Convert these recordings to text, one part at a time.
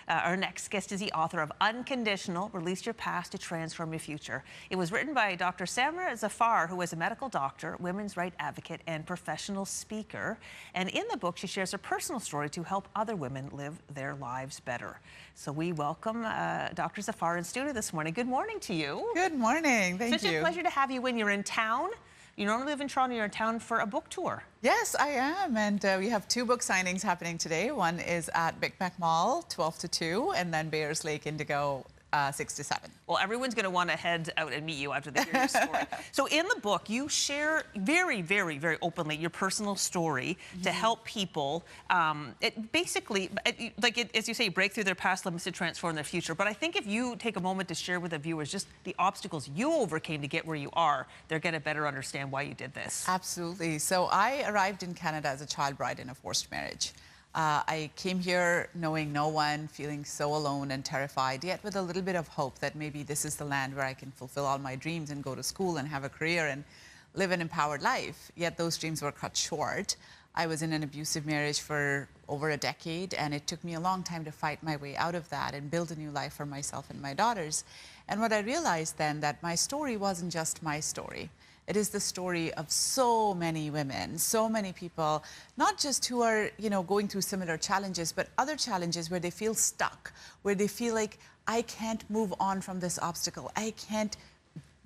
Our next guest is the author of Unconditional, Release Your Past to Transform Your Future. It was written by Dr. Samra Zafar, who is a medical doctor, women's rights advocate, and professional speaker. And in the book, she shares her personal story to help other women live their lives better. So we welcome Dr. Zafar in studio this morning. Good morning to you. Good morning. Thank you. Such a pleasure to have you when you're in town. You normally live in Toronto, you're in town for a book tour. Yes, I am, and we have 2 book signings happening today. One is at Big Mac Mall, 12 to 2, and then Bayers Lake Indigo, 6 to 7. Well, everyone's going to want to head out and meet you after they hear your story. So in the book, you share very, very, very openly your personal story to help people, as you say, break through their past limits to transform their future. But I think if you take a moment to share with the viewers just the obstacles you overcame to get where you are, they're going to better understand why you did this. Absolutely. So I arrived in Canada as a child bride in a forced marriage. I came here knowing no one, feeling so alone and terrified, yet with a little bit of hope that maybe this is the land where I can fulfill all my dreams and go to school and have a career and live an empowered life. Yet those dreams were cut short. I was in an abusive marriage for over a decade, and it took me a long time to fight my way out of that and build a new life for myself and my daughters. And what I realized then, that my story wasn't just my story. It is the story of so many women, so many people, not just who are, going through similar challenges, but other challenges where they feel stuck, where they feel like, I can't move on from this obstacle. I can't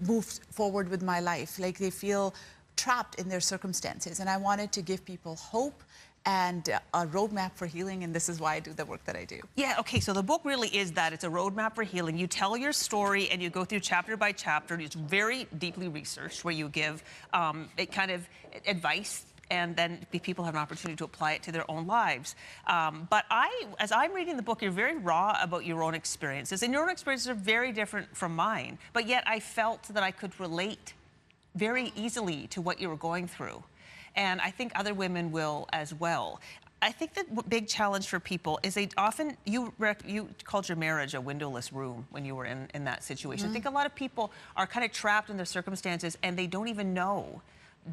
move forward with my life. Like they feel trapped in their circumstances. And I wanted to give people hope and a roadmap for healing, and this is why I do the work that I do. Yeah, okay, so the book really is that. It's a roadmap for healing. You tell your story and you go through chapter by chapter. It's very deeply researched, where you give advice, and then people have an opportunity to apply it to their own lives. But as I'm reading the book, you're very raw about your own experiences, and your own experiences are very different from mine. But yet I felt that I could relate very easily to what you were going through. And I think other women will as well. I think the big challenge for people is they often, you called your marriage a windowless room when you were in that situation. I think a lot of people are kind of trapped in their circumstances, and they don't even know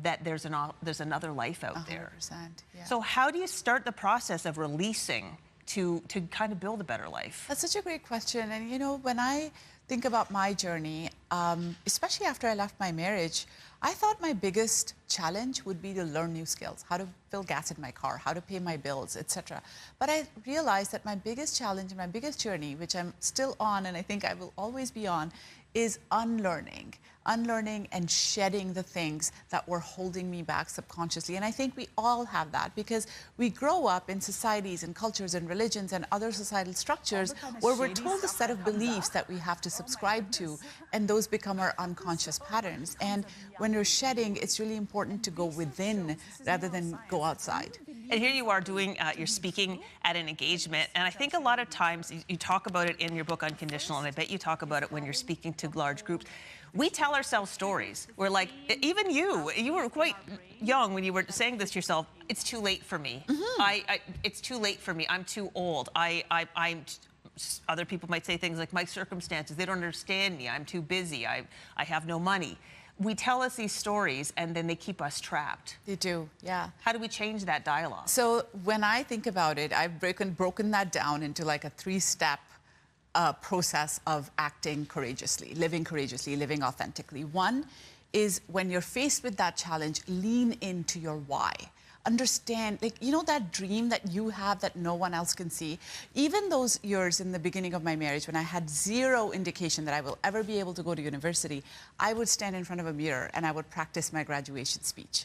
that there's another life out there. 100%, yeah. So how do you start the process of releasing to kind of build a better life? That's such a great question. And when I think about my journey, especially after I left my marriage, I thought my biggest challenge would be to learn new skills, how to fill gas in my car, how to pay my bills, etc. But I realized that my biggest challenge and my biggest journey, which I'm still on and I think I will always be on, is unlearning and shedding the things that were holding me back subconsciously. And I think we all have that, because we grow up in societies and cultures and religions and other societal structures where we're told a set of beliefs that we have to subscribe to, and those become our unconscious patterns. And when you're shedding, it's really important to go within rather than go outside. And here you are doing, you're speaking at an engagement, and I think a lot of times you talk about it in your book Unconditional, and I bet you talk about it when you're speaking to large groups. We tell ourselves stories. We're like, even you were quite young when you were saying this yourself, it's too late for me. It's too late for me, I'm too old. Other people might say things like, my circumstances, they don't understand me, I'm too busy, I have no money. We tell us these stories, and then they keep us trapped. They do, yeah. How do we change that dialogue? So when I think about it, I've broken that down into like a 3-step process of acting courageously, living authentically. One is, when you're faced with that challenge, lean into your why. Understand, that dream that you have that no one else can see. Even those years in the beginning of my marriage, when I had zero indication that I will ever be able to go to university, I would stand in front of a mirror and I would practice my graduation speech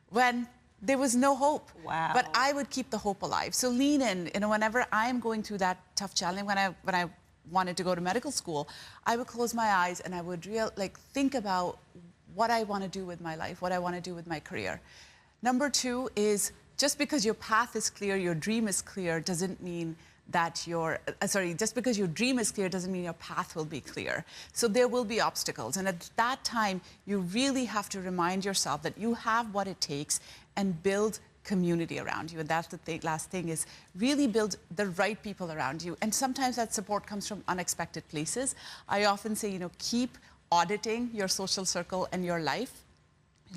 when there was no hope. Wow. But I would keep the hope alive. So lean in. Whenever I'm going through that tough challenge, when I wanted to go to medical school, I would close my eyes and I would think about what I want to do with my life, what I want to do with my career. Number 2 is, just because your path is clear, your dream is clear, doesn't mean that just because your dream is clear doesn't mean your path will be clear. So there will be obstacles. And at that time, you really have to remind yourself that you have what it takes and build community around you. And that's the last thing, is really build the right people around you. And sometimes that support comes from unexpected places. I often say, keep auditing your social circle and your life.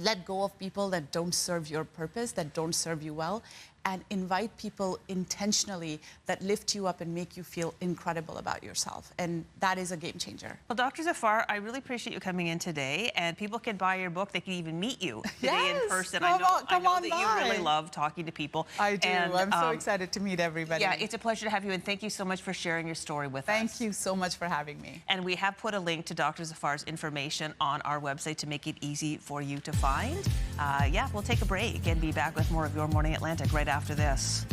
Let go of people that don't serve your purpose, that don't serve you well, and invite people intentionally that lift you up and make you feel incredible about yourself. And that is a game changer. Well, Dr. Zafar, I really appreciate you coming in today, and people can buy your book. They can even meet you today in person. Come on that by. you really love talking to people. I do. And, I'm so excited to meet everybody. Yeah, it's a pleasure to have you, and thank you so much for sharing your story with us. Thank you so much for having me. And we have put a link to Dr. Zafar's information on our website to make it easy for you to find. Yeah, we'll take a break and be back with more of Your Morning Atlantic right after this.